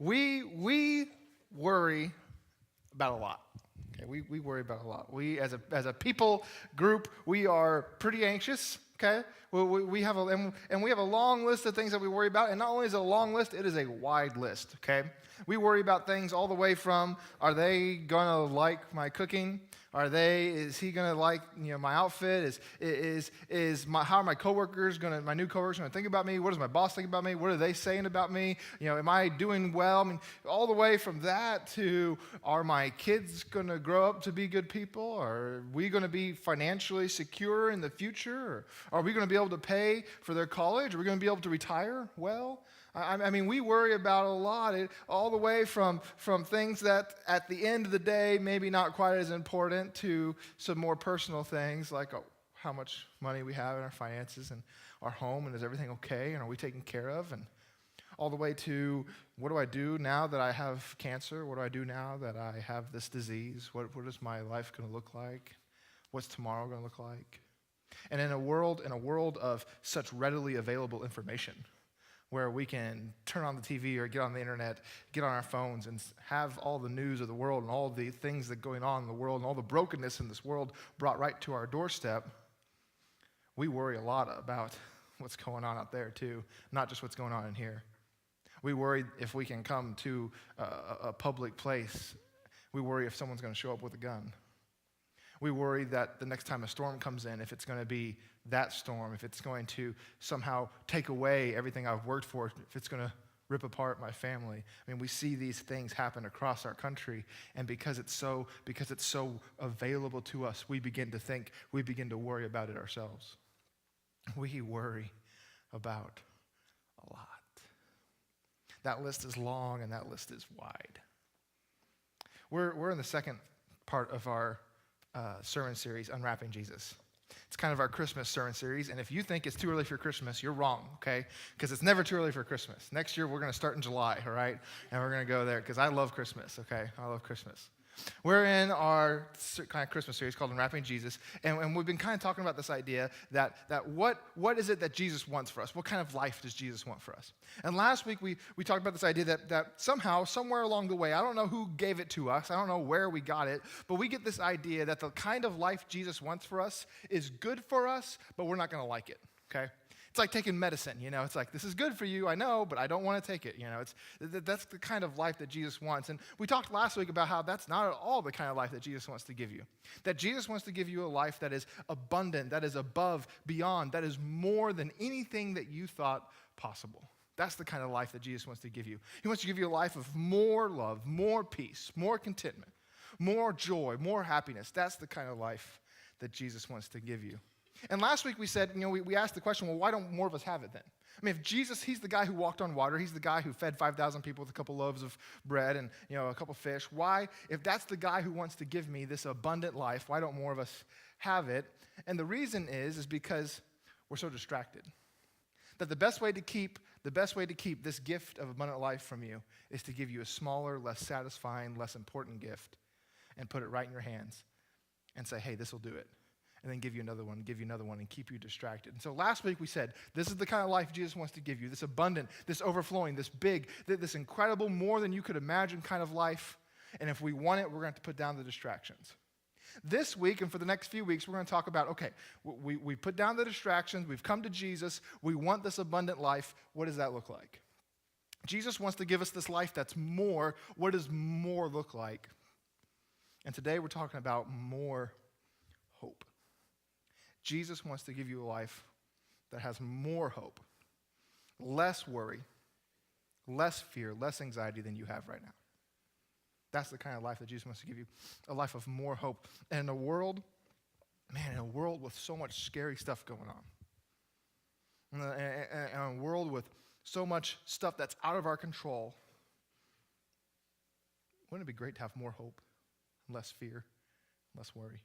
We worry about a lot. Okay, we worry about a lot. We as a people group, we are pretty anxious. Okay, we have and we have a long list of things that we worry about, and not only is it a long list, it is a wide list. Okay, we worry about things all the way from: are they gonna like my cooking? Is he gonna like my outfit? How are my my new coworkers gonna think about me? What does my boss think about me? What are they saying about me? Am I doing well? I mean, all the way from that to, are my kids gonna grow up to be good people? Are we gonna be financially secure in the future? Or are we gonna be able to pay for their college? Are we gonna be able to retire well? I mean, we worry about a lot, all the way from things that at the end of the day maybe not quite as important, to some more personal things like how much money we have in our finances and our home, and is everything okay, and are we taken care of, and all the way to, what do I do now that I have cancer? What do I do now that I have this disease? What is my life going to look like? What's tomorrow going to look like? And in a world of such readily available information, where we can turn on the TV or get on the internet, get on our phones, and have all the news of the world and all the things that are going on in the world and all the brokenness in this world brought right to our doorstep, we worry a lot about what's going on out there too, not just what's going on in here. We worry if we can come to a public place. We worry if someone's going to show up with a gun. We worry that the next time a storm comes in, if it's going to be that storm, if it's going to somehow take away everything I've worked for, if it's going to rip apart my family. I mean, we see these things happen across our country, and because it's so available to us, we begin to worry about it ourselves. We worry about a lot. That list is long and that list is wide. We're in the second part of our sermon series, Unwrapping Jesus. It's kind of our Christmas sermon series, and if you think it's too early for Christmas, you're wrong, okay? Because it's never too early for Christmas. Next year, we're going to start in July, all right? And we're going to go there, because I love Christmas, okay? I love Christmas. We're in our kind of Christmas series called Unwrapping Jesus, and we've been kind of talking about this idea that what is it that Jesus wants for us? What kind of life does Jesus want for us? And last week, we talked about this idea that somehow, somewhere along the way, I don't know who gave it to us, I don't know where we got it, but we get this idea that the kind of life Jesus wants for us is good for us, but we're not going to like it, okay? It's like taking medicine, It's like, this is good for you, I know, but I don't want to take it, That's the kind of life that Jesus wants. And we talked last week about how that's not at all the kind of life that Jesus wants to give you. That Jesus wants to give you a life that is abundant, that is above, beyond, that is more than anything that you thought possible. That's the kind of life that Jesus wants to give you. He wants to give you a life of more love, more peace, more contentment, more joy, more happiness. That's the kind of life that Jesus wants to give you. And last week we said, we asked the question, well, why don't more of us have it then? I mean, if Jesus, he's the guy who walked on water, he's the guy who fed 5,000 people with a couple loaves of bread and, a couple fish, why, if that's the guy who wants to give me this abundant life, why don't more of us have it? And the reason is because we're so distracted. That the best way to keep this gift of abundant life from you is to give you a smaller, less satisfying, less important gift and put it right in your hands and say, hey, this will do it. And then give you another one, and keep you distracted. And so last week we said, this is the kind of life Jesus wants to give you, this abundant, this overflowing, this big, this incredible, more than you could imagine kind of life. And if we want it, we're going to have to put down the distractions. This week and for the next few weeks, we're going to talk about, okay, we put down the distractions, we've come to Jesus, we want this abundant life. What does that look like? Jesus wants to give us this life that's more. What does more look like? And today we're talking about more hope. Jesus wants to give you a life that has more hope, less worry, less fear, less anxiety than you have right now. That's the kind of life that Jesus wants to give you, a life of more hope. And in a world with so much scary stuff going on, in a world with so much stuff that's out of our control, wouldn't it be great to have more hope, less fear, less worry?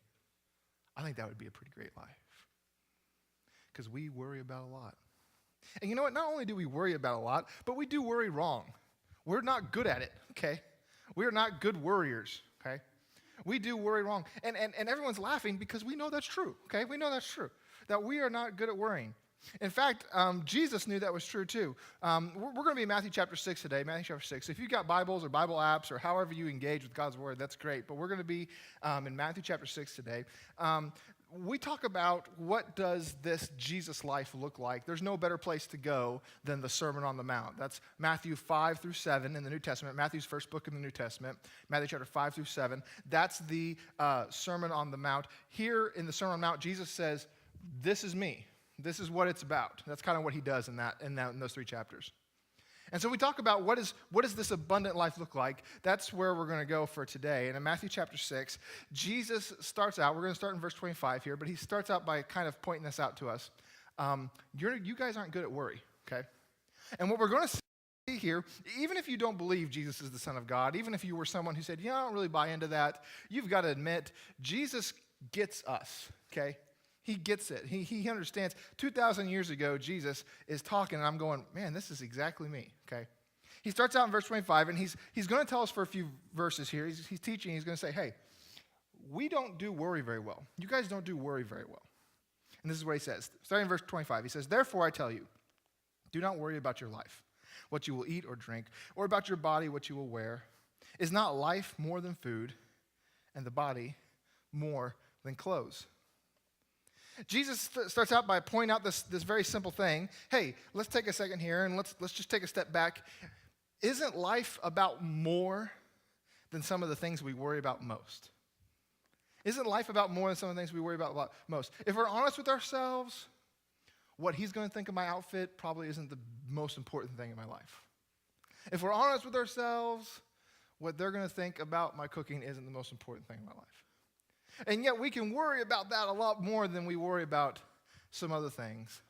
I think that would be a pretty great life. Because we worry about a lot. And you know what? Not only do we worry about a lot, but we do worry wrong. We're not good at it, okay? We are not good worriers, okay? We do worry wrong. And everyone's laughing because we know that's true, okay? We know that's true, that we are not good at worrying. In fact, Jesus knew that was true too. We're going to be in Matthew chapter 6 today, Matthew chapter 6. If you've got Bibles or Bible apps or however you engage with God's Word, that's great. But we're going to be in Matthew chapter 6 today. We talk about what does this Jesus life look like. There's no better place to go than the Sermon on the Mount. That's Matthew 5 through 7 in the New Testament, Matthew's first book in the New Testament, Matthew chapter 5 through 7. That's the Sermon on the Mount. Here in the Sermon on the Mount, Jesus says, this is me. This is what it's about. That's kind of what he does in those 3 chapters. And so we talk about what does this abundant life look like. That's where we're going to go for today. And in Matthew chapter 6, Jesus starts out, we're going to start in verse 25 here, but he starts out by kind of pointing this out to us. You guys aren't good at worry, okay? And what we're going to see here, even if you don't believe Jesus is the Son of God, even if you were someone who said, I don't really buy into that, you've got to admit, Jesus gets us, okay? He gets it. He understands. 2,000 years ago, Jesus is talking, and I'm going, man, this is exactly me, okay? He starts out in verse 25, and he's going to tell us for a few verses here. He's teaching. He's going to say, hey, we don't do worry very well. You guys don't do worry very well. And this is what he says. Starting in verse 25, he says, therefore I tell you, do not worry about your life, what you will eat or drink, or about your body, what you will wear. Is not life more than food, and the body more than clothes? Jesus starts out by pointing out this very simple thing. Hey, let's take a second here and let's just take a step back. Isn't life about more than some of the things we worry about most? Isn't life about more than some of the things we worry about most? If we're honest with ourselves, what he's going to think of my outfit probably isn't the most important thing in my life. If we're honest with ourselves, what they're going to think about my cooking isn't the most important thing in my life. And yet we can worry about that a lot more than we worry about some other things.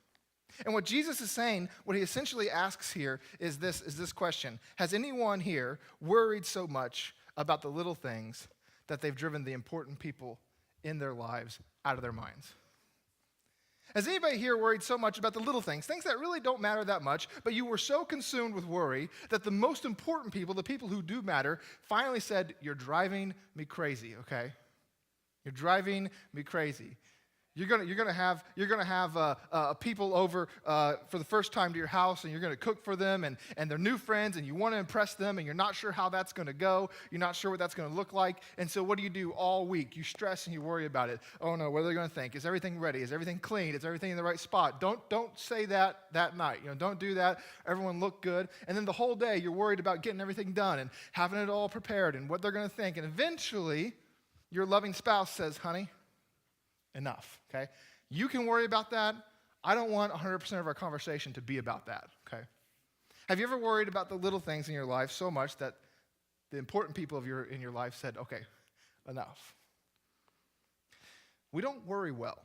And what Jesus is saying, what he essentially asks here is this question. Has anyone here worried so much about the little things that they've driven the important people in their lives out of their minds? Has anybody here worried so much about the little things that really don't matter that much, but you were so consumed with worry that the most important people, the people who do matter, finally said, you're driving me crazy, okay? You're driving me crazy. You're gonna have people over for the first time to your house, and you're gonna cook for them, and they're new friends, and you want to impress them, and you're not sure how that's gonna go. You're not sure what that's gonna look like, and so what do you do all week? You stress and you worry about it. Oh no, what are they gonna think? Is everything ready? Is everything clean? Is everything in the right spot? Don't say that night. Don't do that. Everyone look good, and then the whole day you're worried about getting everything done and having it all prepared and what they're gonna think, and eventually your loving spouse says, honey, enough, okay? You can worry about that. I don't want 100% of our conversation to be about that, okay? Have you ever worried about the little things in your life so much that the important people in your life said, okay, enough? We don't worry well.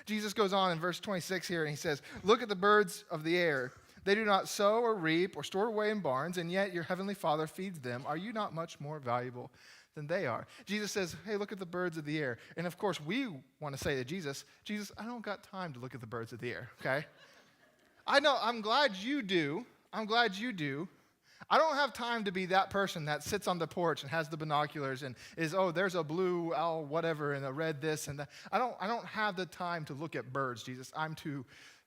Jesus goes on in verse 26 here, and he says, look at the birds of the air. They do not sow or reap or store away in barns, and yet your heavenly Father feeds them. Are you not much more valuable than they are? Jesus says, hey, look at the birds of the air. And of course, we want to say to Jesus, I don't got time to look at the birds of the air, okay? I know, I'm glad you do. I don't have time to be that person that sits on the porch and has the binoculars and is, there's a blue owl, whatever, and a red this and that. I don't have the time to look at birds, Jesus. I'm too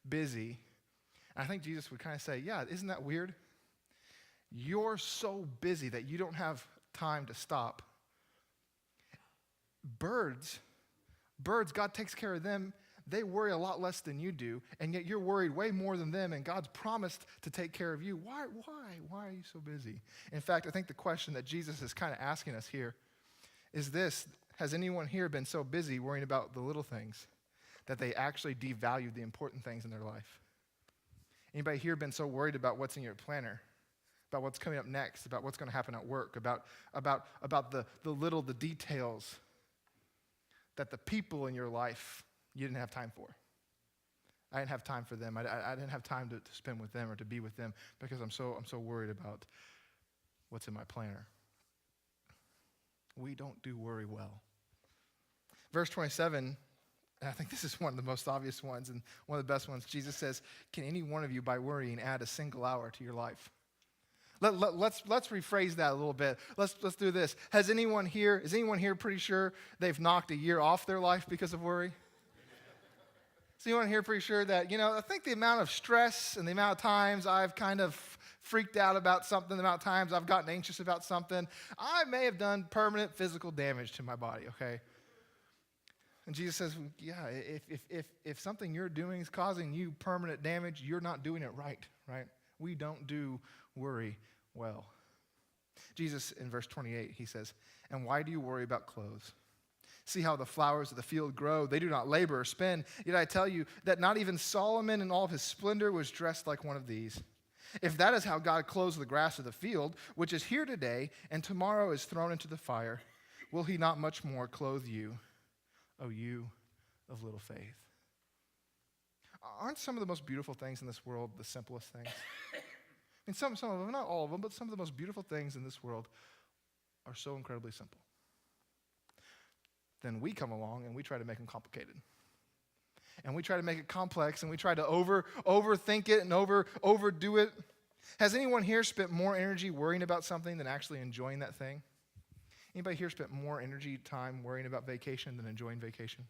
busy. And I think Jesus would kind of say, yeah, isn't that weird? You're so busy that you don't have time to stop. Birds, God takes care of them. They worry a lot less than you do, and yet you're worried way more than them, and God's promised to take care of you. Why are you so busy? In fact, I think the question that Jesus is kind of asking us here is this: has anyone here been so busy worrying about the little things that they actually devalued the important things in their life? Anybody here been so worried about what's in your planner, about what's coming up next, about what's going to happen at work, about the details that the people in your life you didn't have time for? I didn't have time for them. I didn't have time to spend with them or to be with them because I'm so worried about what's in my planner. We don't do worry well. Verse 27, and I think this is one of the most obvious ones and one of the best ones. Jesus says, can any one of you by worrying add a single hour to your life? Let's rephrase that a little bit. Let's do this. Is anyone here pretty sure they've knocked a year off their life because of worry? Is anyone here pretty sure that, I think the amount of stress and the amount of times I've kind of freaked out about something, the amount of times I've gotten anxious about something, I may have done permanent physical damage to my body, okay? And Jesus says, yeah, if something you're doing is causing you permanent damage, you're not doing it right? We don't do worry well. Jesus, in verse 28, he says, and why do you worry about clothes? See how the flowers of the field grow. They do not labor or spin. Yet I tell you that not even Solomon in all of his splendor was dressed like one of these. If that is how God clothes the grass of the field, which is here today and tomorrow is thrown into the fire, will he not much more clothe you, O you of little faith? Aren't some of the most beautiful things in this world the simplest things? Some of them, not all of them, but some of the most beautiful things in this world are so incredibly simple. Then we come along and we try to make them complicated. And we try to make it complex, and we try to overthink it and overdo it. Has anyone here spent more energy worrying about something than actually enjoying that thing? Anybody here spent more energy time worrying about vacation than enjoying vacation?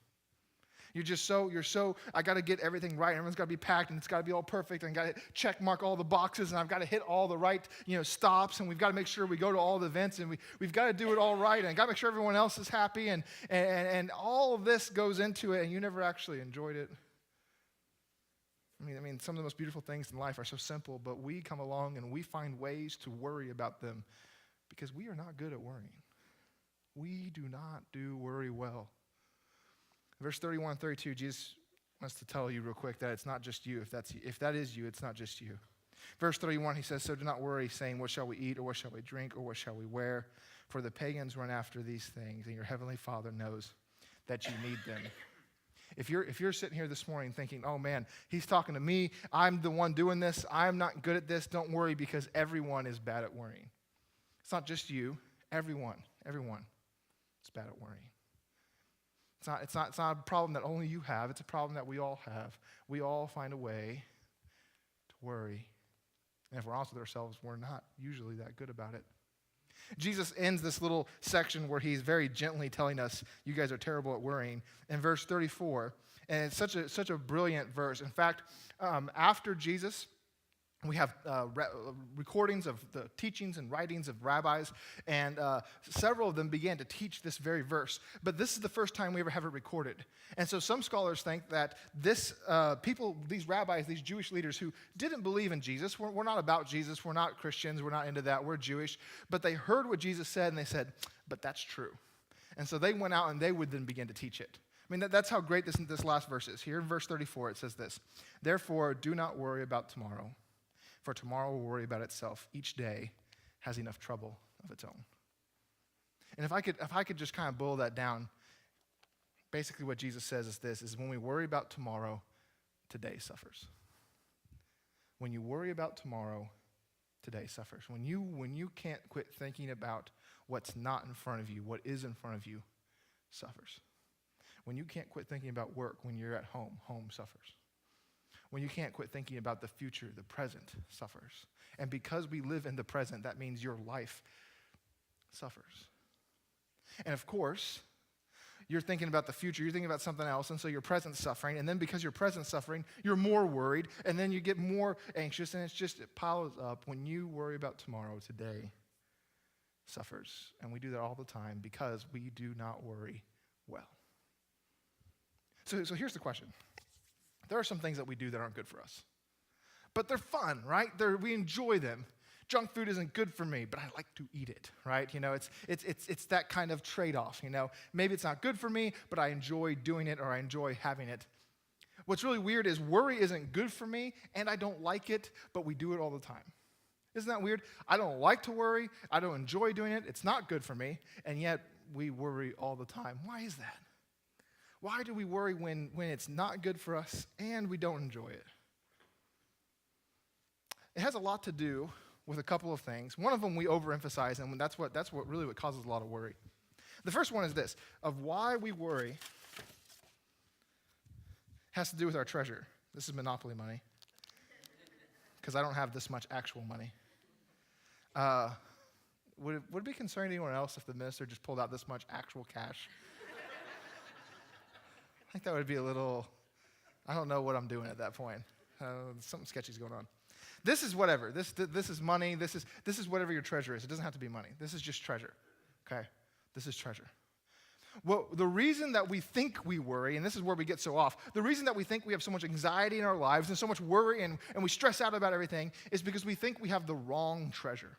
You're so, I got to get everything right. Everyone's got to be packed, and it's got to be all perfect, and got to check mark all the boxes, and I've got to hit all the right, stops, and we've got to make sure we go to all the events, and we've got to do it all right, and got to make sure everyone else is happy, and all of this goes into it, and you never actually enjoyed it. I mean, some of the most beautiful things in life are so simple, but we come along and we find ways to worry about them because we are not good at worrying. We do not do worry well. Verse 31 and 32, Jesus wants to tell you real quick that it's not just you. If that is you, it's not just you. Verse 31, he says, so do not worry, saying, what shall we eat, or what shall we drink, or what shall we wear? For the pagans run after these things, and your heavenly Father knows that you need them. If you're sitting here this morning thinking, oh man, he's talking to me, I'm the one doing this, I'm not good at this, don't worry, because everyone is bad at worrying. It's not just you, everyone is bad at worrying. It's not a problem that only you have. It's a problem that we all have. We all find a way to worry. And if we're honest with ourselves, we're not usually that good about it. Jesus ends this little section where he's very gently telling us, you guys are terrible at worrying, in verse 34. And it's such a brilliant verse. In fact, after Jesus, we have recordings of the teachings and writings of rabbis, and several of them began to teach this very verse. But this is the first time we ever have it recorded. And so some scholars think that these rabbis, these Jewish leaders who didn't believe in Jesus, we're not about Jesus, we're not Christians, we're not into that, we're Jewish, but they heard what Jesus said, and they said, but that's true. And so they went out and they would then begin to teach it. I mean, that's how great this last verse is. Here in verse 34, it says this, therefore, do not worry about tomorrow, for tomorrow will worry about itself. Each day has enough trouble of its own. And if I could just kind of boil that down, basically what Jesus says is this, is when we worry about tomorrow, today suffers. When you worry about tomorrow, today suffers. When you can't quit thinking about what's not in front of you, what is in front of you suffers. When you can't quit thinking about work when you're at home, home suffers. When you can't quit thinking about the future, the present suffers. And because we live in the present, that means your life suffers. And of course, you're thinking about the future, you're thinking about something else, and so your present's suffering, and then because your present's suffering, you're more worried, and then you get more anxious, and it piles up. When you worry about tomorrow, today suffers. And we do that all the time because we do not worry well. So here's the question. There are some things that we do that aren't good for us. But they're fun, right? We enjoy them. Junk food isn't good for me, but I like to eat it, right? It's that kind of trade-off, Maybe it's not good for me, but I enjoy doing it or I enjoy having it. What's really weird is worry isn't good for me and I don't like it, but we do it all the time. Isn't that weird? I don't like to worry. I don't enjoy doing it. It's not good for me, and yet we worry all the time. Why is that? Why do we worry when it's not good for us and we don't enjoy it? It has a lot to do with a couple of things. One of them we overemphasize, and that's what really causes a lot of worry. The first one is this, of why we worry has to do with our treasure. This is Monopoly money, because I don't have this much actual money. Would it be concerning to anyone else if the minister just pulled out this much actual cash? I think that would be a little I don't know what I'm doing at that point. Something sketchy's going on. This is whatever. This is money. This is whatever your treasure is. It doesn't have to be money. This is just treasure. Okay? This is treasure. Well, the reason that we think we worry, and this is where we get so off, the reason that we think we have so much anxiety in our lives and so much worry and we stress out about everything is because we think we have the wrong treasure.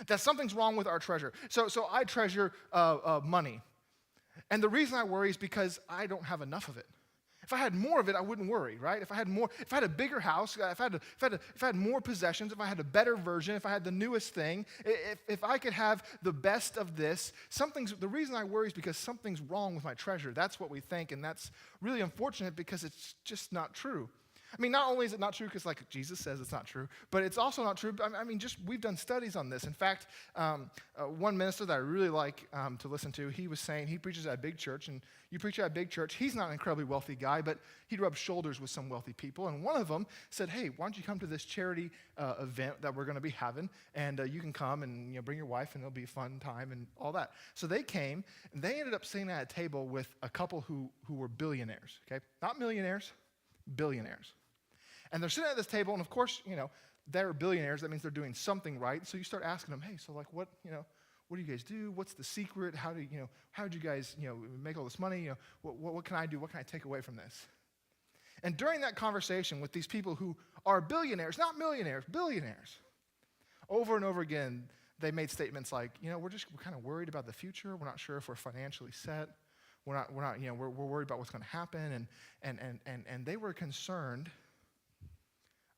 That something's wrong with our treasure. So I treasure money. And the reason I worry is because I don't have enough of it. If I had more of it, I wouldn't worry, right? If I had a bigger house, if I had more possessions, if I had a better version, if I had the newest thing, if I could have the best of this, the reason I worry is because something's wrong with my treasure. That's what we think, and that's really unfortunate because it's just not true. I mean, not only is it not true because, like, Jesus says it's not true, but it's also not true. I mean, we've done studies on this. In fact, one minister that I really like to listen to, he was saying, he preaches at a big church, and you preach at a big church. He's not an incredibly wealthy guy, but he'd rub shoulders with some wealthy people, and one of them said, hey, why don't you come to this charity event that we're going to be having, and you can come and bring your wife, and it'll be a fun time and all that. So they came, and they ended up sitting at a table with a couple who were billionaires, okay? Not millionaires, billionaires. And they're sitting at this table, and of course, they're billionaires. That means they're doing something right. So you start asking them, hey, so like what do you guys do? What's the secret? How did you guys, make all this money? What can I do? What can I take away from this? And during that conversation with these people who are billionaires, not millionaires, billionaires, over and over again, they made statements like, we're kind of worried about the future. We're not sure if we're financially set. We're worried about what's going to happen. And they were concerned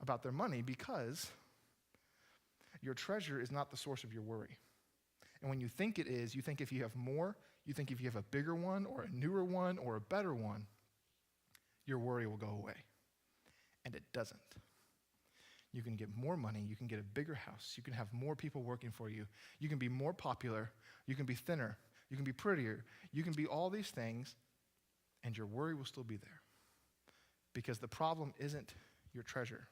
about their money because your treasure is not the source of your worry. And when you think it is, you think if you have more, you think if you have a bigger one or a newer one or a better one, your worry will go away. And it doesn't. You can get more money, you can get a bigger house, you can have more people working for you, you can be more popular, you can be thinner, you can be prettier, you can be all these things, and your worry will still be there. Because the problem isn't your treasure.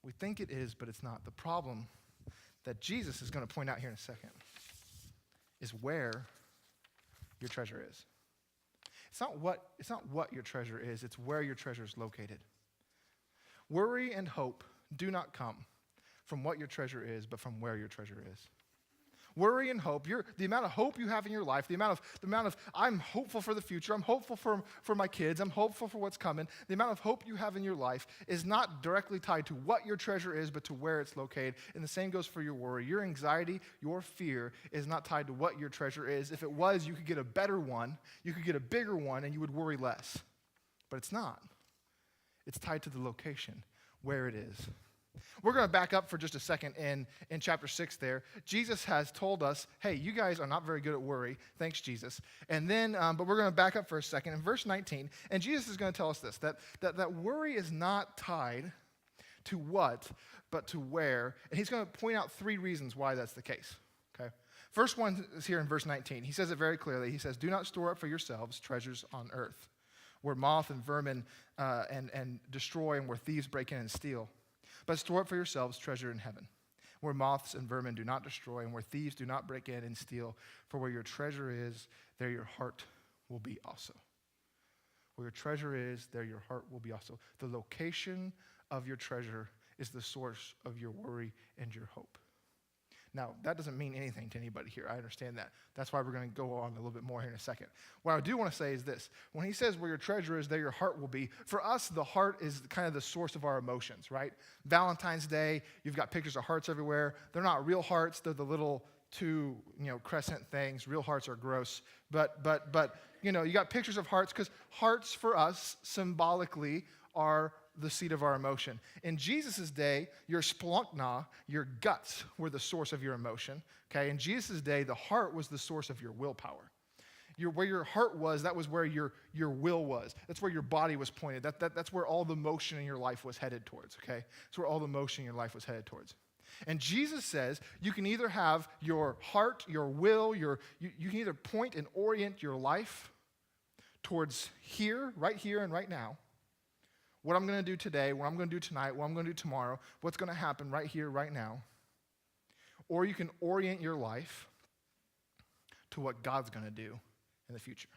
We think it is, but it's not. The problem that Jesus is going to point out here in a second is where your treasure is. It's not what your treasure is, it's where your treasure is located. Worry and hope do not come from what your treasure is, but from where your treasure is. Worry and hope, the amount of hope you have in your life, the amount of I'm hopeful for the future, I'm hopeful for my kids, I'm hopeful for what's coming, the amount of hope you have in your life is not directly tied to what your treasure is, but to where it's located. And the same goes for your worry. Your anxiety, your fear is not tied to what your treasure is. If it was, you could get a better one, you could get a bigger one, and you would worry less. But it's not. It's tied to the location, where it is. We're going to back up for just a second in chapter 6 there. Jesus has told us, hey, you guys are not very good at worry. Thanks, Jesus. And then, but we're going to back up for a second in verse 19. And Jesus is going to tell us this, that worry is not tied to what, but to where. And he's going to point out 3 reasons why that's the case. Okay. First one is here in verse 19. He says it very clearly. He says, do not store up for yourselves treasures on earth, where moth and vermin and destroy and where thieves break in and steal. But store up for yourselves treasure in heaven, where moths and vermin do not destroy, and where thieves do not break in and steal. For where your treasure is, there your heart will be also. Where your treasure is, there your heart will be also. The location of your treasure is the source of your worry and your hope. Now, that doesn't mean anything to anybody here. I understand that. That's why we're going to go on a little bit more here in a second. What I do want to say is this. When he says where your treasure is, there your heart will be, for us, the heart is kind of the source of our emotions, right? Valentine's Day, you've got pictures of hearts everywhere. They're not real hearts. They're the little 2, crescent things. Real hearts are gross. But you got pictures of hearts because hearts for us symbolically are the seat of our emotion. In Jesus' day, your splunkna, your guts, were the source of your emotion. Okay, in Jesus' day, the heart was the source of your willpower. Where your heart was, that was where your will was. That's where your body was pointed. That's where all the motion in your life was headed towards. Okay, that's where all the motion in your life was headed towards. And Jesus says you can either have your heart, your will, you can either point and orient your life towards here and right now. What I'm going to do today, what I'm going to do tonight, what I'm going to do tomorrow, what's going to happen right here, right now. Or you can orient your life to what God's going to do in the future.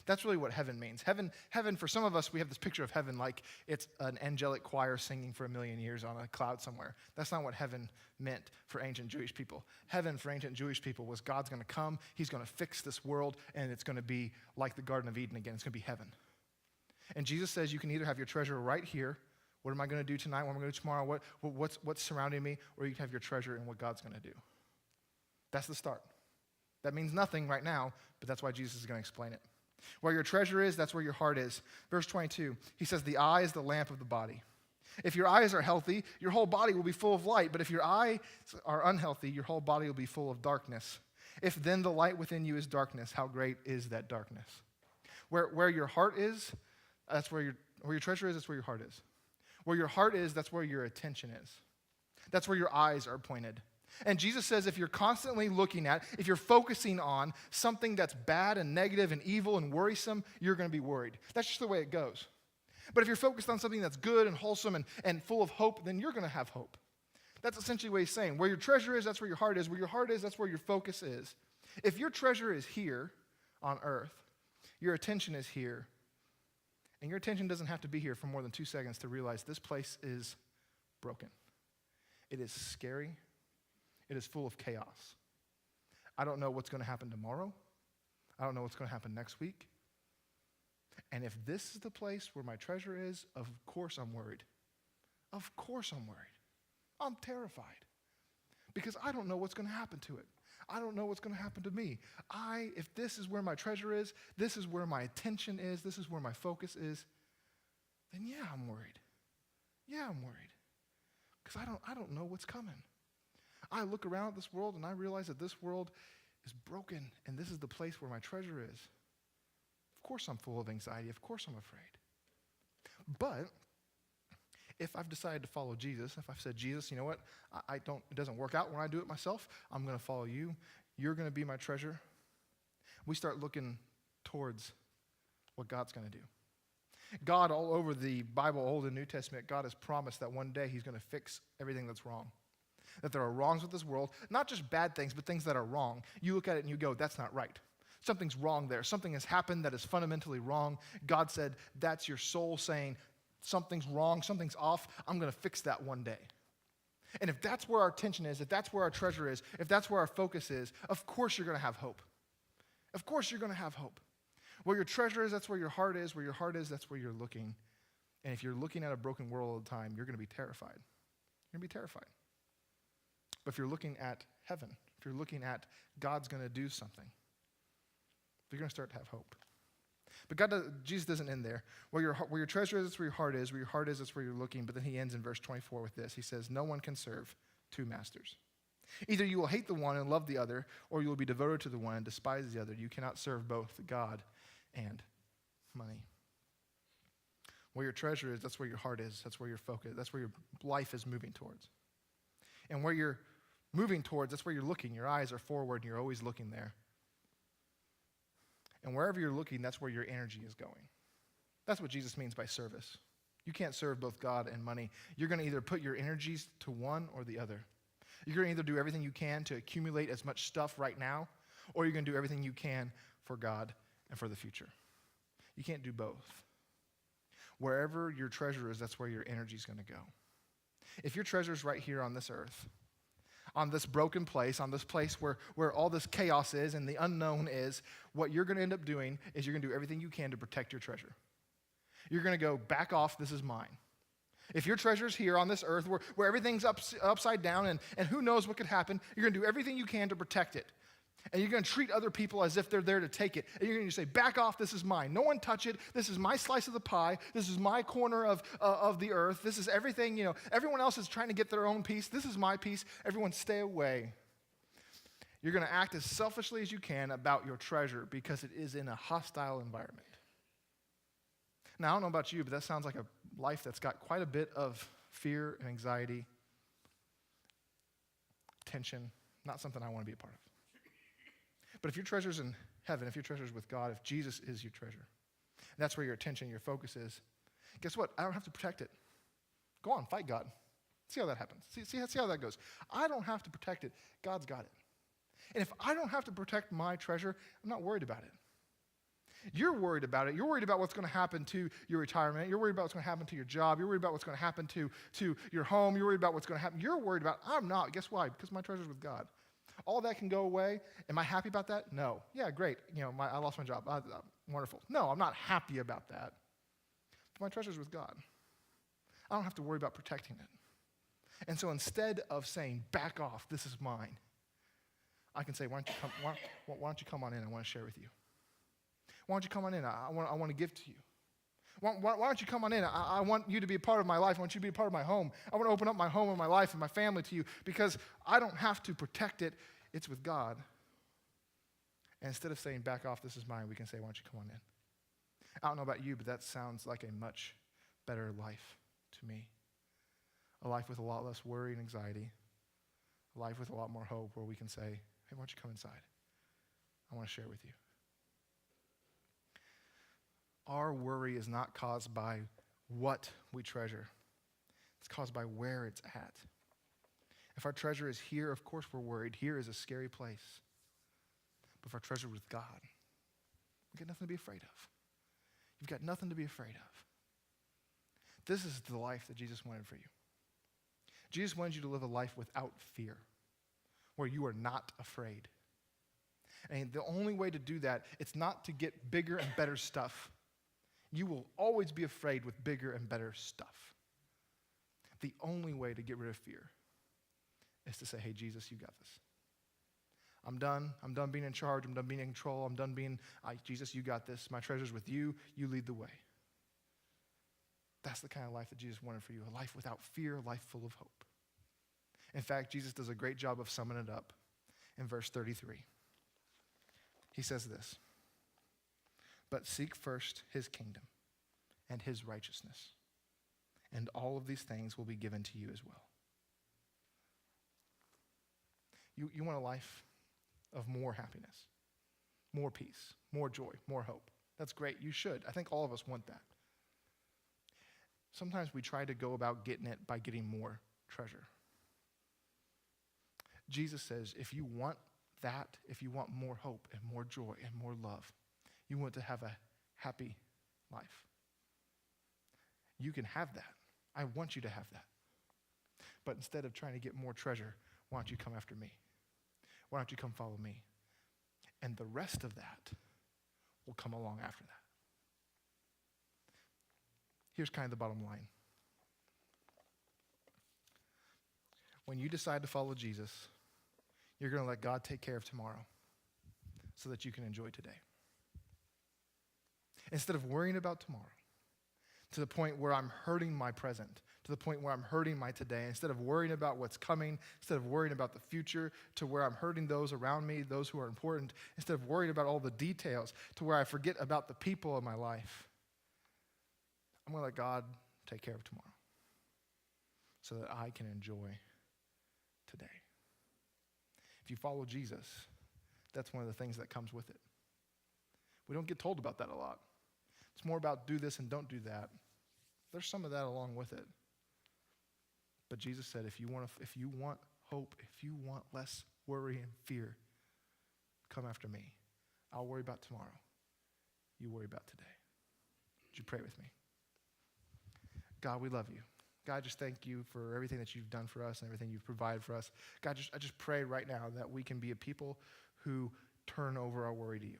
That's really what heaven means. Heaven, for some of us, we have this picture of heaven like it's an angelic choir singing for 1,000,000 years on a cloud somewhere. That's not what heaven meant for ancient Jewish people. Heaven for ancient Jewish people was God's going to come, he's going to fix this world, and it's going to be like the Garden of Eden again. It's going to be heaven. And Jesus says you can either have your treasure right here. What am I going to do tonight? What am I going to do tomorrow? What's surrounding me? Or you can have your treasure in what God's going to do. That's the start. That means nothing right now, but that's why Jesus is going to explain it. Where your treasure is, that's where your heart is. Verse 22, he says, the eye is the lamp of the body. If your eyes are healthy, your whole body will be full of light. But if your eyes are unhealthy, your whole body will be full of darkness. If then the light within you is darkness, how great is that darkness? Where your heart is, that's where your treasure is, that's where your heart is. Where your heart is, that's where your attention is. That's where your eyes are pointed. And Jesus says if you're constantly looking at, if you're focusing on something that's bad and negative and evil and worrisome, you're going to be worried. That's just the way it goes. But if you're focused on something that's good and wholesome and full of hope, then you're going to have hope. That's essentially what he's saying. Where your treasure is, that's where your heart is. Where your heart is, that's where your focus is. If your treasure is here on earth, your attention is here, and your attention doesn't have to be here for more than 2 seconds to realize this place is broken. It is scary. It is full of chaos. I don't know what's going to happen tomorrow. I don't know what's going to happen next week. And if this is the place where my treasure is, of course I'm worried. Of course I'm worried. I'm terrified. Because I don't know what's going to happen to it. I don't know what's going to happen to me. If this is where my treasure is, this is where my attention is, this is where my focus is, then yeah, I'm worried. Yeah, I'm worried. Because I don't know what's coming. I look around at this world and I realize that this world is broken and this is the place where my treasure is. Of course I'm full of anxiety. Of course I'm afraid. But if I've decided to follow Jesus, if I've said, Jesus, you know what? It doesn't work out when I do it myself. I'm going to follow you. You're going to be my treasure. We start looking towards what God's going to do. God, all over the Bible, Old and New Testament, God has promised that one day he's going to fix everything that's wrong. That there are wrongs with this world, not just bad things, but things that are wrong. You look at it and you go, that's not right. Something's wrong there. Something has happened that is fundamentally wrong. God said, that's your soul saying, something's wrong, something's off. I'm going to fix that one day. And if that's where our attention is, if that's where our treasure is, if that's where our focus is, of course you're going to have hope. Of course you're going to have hope. Where your treasure is, that's where your heart is. Where your heart is, that's where you're looking. And if you're looking at a broken world all the time, you're going to be terrified. You're going to be terrified. But if you're looking at heaven, if you're looking at God's going to do something, you're going to start to have hope. But Jesus doesn't end there. Where your treasure is, that's where your heart is. Where your heart is, that's where you're looking. But then he ends in verse 24 with this. He says, no one can serve two masters. Either you will hate the one and love the other, or you will be devoted to the one and despise the other. You cannot serve both God and money. Where your treasure is, that's where your heart is. That's where your focus, that's where your life is moving towards. And where you're moving towards, that's where you're looking. Your eyes are forward and you're always looking there. And wherever you're looking, that's where your energy is going. That's what Jesus means by service. You can't serve both God and money. You're going to either put your energies to one or the other. You're going to either do everything you can to accumulate as much stuff right now, or you're going to do everything you can for God and for the future. You can't do both. Wherever your treasure is, that's where your energy is going to go. If your treasure is right here on this earth, on this broken place, on this place where all this chaos is and the unknown is, what you're going to end up doing is you're going to do everything you can to protect your treasure. You're going to go, back off, this is mine. If your treasure's here on this earth where everything's upside down and who knows what could happen, you're going to do everything you can to protect it. And you're going to treat other people as if they're there to take it. And you're going to say, back off, this is mine. No one touch it. This is my slice of the pie. This is my corner of the earth. This is everything, everyone else is trying to get their own piece. This is my piece. Everyone stay away. You're going to act as selfishly as you can about your treasure because it is in a hostile environment. Now, I don't know about you, but that sounds like a life that's got quite a bit of fear and anxiety, tension, not something I want to be a part of. But if your treasure's in heaven, if your treasure's with God, if Jesus is your treasure, and that's where your attention, your focus is, guess what? I don't have to protect it. Go on, fight God. See how that happens. See how that goes. I don't have to protect it. God's got it. And if I don't have to protect my treasure, I'm not worried about it. You're worried about it. You're worried about what's going to happen to your retirement. You're worried about what's going to happen to your job. You're worried about what's going to happen to your home. You're worried about what's going to happen. You're worried about, I'm not. Guess why? Because my treasure's with God. All that can go away. Am I happy about that? No. Yeah, great. I lost my job. Wonderful. No, I'm not happy about that. But my treasure's with God. I don't have to worry about protecting it. And so instead of saying, back off, this is mine, I can say, why don't you come on in? I want to share with you. Why don't you come on in? I want to give to you. Why don't you come on in? I want you to be a part of my life. I want you to be a part of my home. I want to open up my home and my life and my family to you because I don't have to protect it. It's with God. And instead of saying, back off, this is mine, we can say, why don't you come on in? I don't know about you, but that sounds like a much better life to me. A life with a lot less worry and anxiety. A life with a lot more hope where we can say, hey, why don't you come inside? I want to share with you. Our worry is not caused by what we treasure. It's caused by where it's at. If our treasure is here, of course we're worried. Here is a scary place. But if our treasure was God, we've got nothing to be afraid of. You've got nothing to be afraid of. This is the life that Jesus wanted for you. Jesus wanted you to live a life without fear, where you are not afraid. And the only way to do that, it's not to get bigger and better stuff. You will always be afraid with bigger and better stuff. The only way to get rid of fear is to say, hey, Jesus, you got this. I'm done. I'm done being in charge. I'm done being in control. I'm done being, Jesus, you got this. My treasure's with you. You lead the way. That's the kind of life that Jesus wanted for you, a life without fear, a life full of hope. In fact, Jesus does a great job of summing it up in verse 33. He says this, but seek first his kingdom and his righteousness, and all of these things will be given to you as well. You want a life of more happiness, more peace, more joy, more hope. That's great. You should. I think all of us want that. Sometimes we try to go about getting it by getting more treasure. Jesus says, if you want that, if you want more hope and more joy and more love, you want to have a happy life, you can have that. I want you to have that. But instead of trying to get more treasure, why don't you come after me? Why don't you come follow me? And the rest of that will come along after that. Here's kind of the bottom line. When you decide to follow Jesus, you're going to let God take care of tomorrow so that you can enjoy today. Instead of worrying about tomorrow, to the point where I'm hurting my present, to the point where I'm hurting my today, instead of worrying about what's coming, instead of worrying about the future, to where I'm hurting those around me, those who are important, instead of worrying about all the details, to where I forget about the people in my life, I'm going to let God take care of tomorrow so that I can enjoy today. If you follow Jesus, that's one of the things that comes with it. We don't get told about that a lot. It's more about do this and don't do that. There's some of that along with it. But Jesus said, if you want hope, if you want less worry and fear, come after me. I'll worry about tomorrow. You worry about today. Would you pray with me? God, we love you. God, just thank you for everything that you've done for us and everything you've provided for us. God, I just pray right now that we can be a people who turn over our worry to you.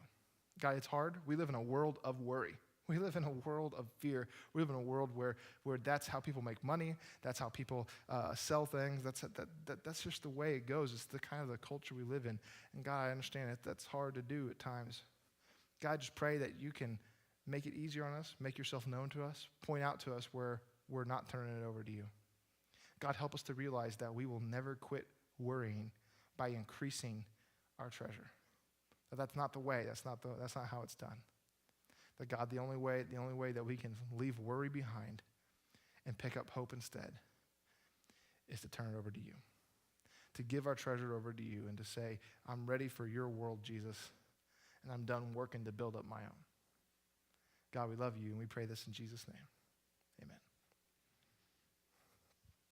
God, it's hard. We live in a world of worry. We live in a world of fear. We live in a world where that's how people make money. That's how people sell things. That's just the way it goes. It's the kind of the culture we live in. And God, I understand that that's hard to do at times. God, just pray that you can make it easier on us, make yourself known to us, point out to us where we're not turning it over to you. God, help us to realize that we will never quit worrying by increasing our treasure. That's not the way. That's not how it's done. That God, the only way that we can leave worry behind and pick up hope instead is to turn it over to you. To give our treasure over to you and to say, I'm ready for your world, Jesus, and I'm done working to build up my own. God, we love you and we pray this in Jesus' name.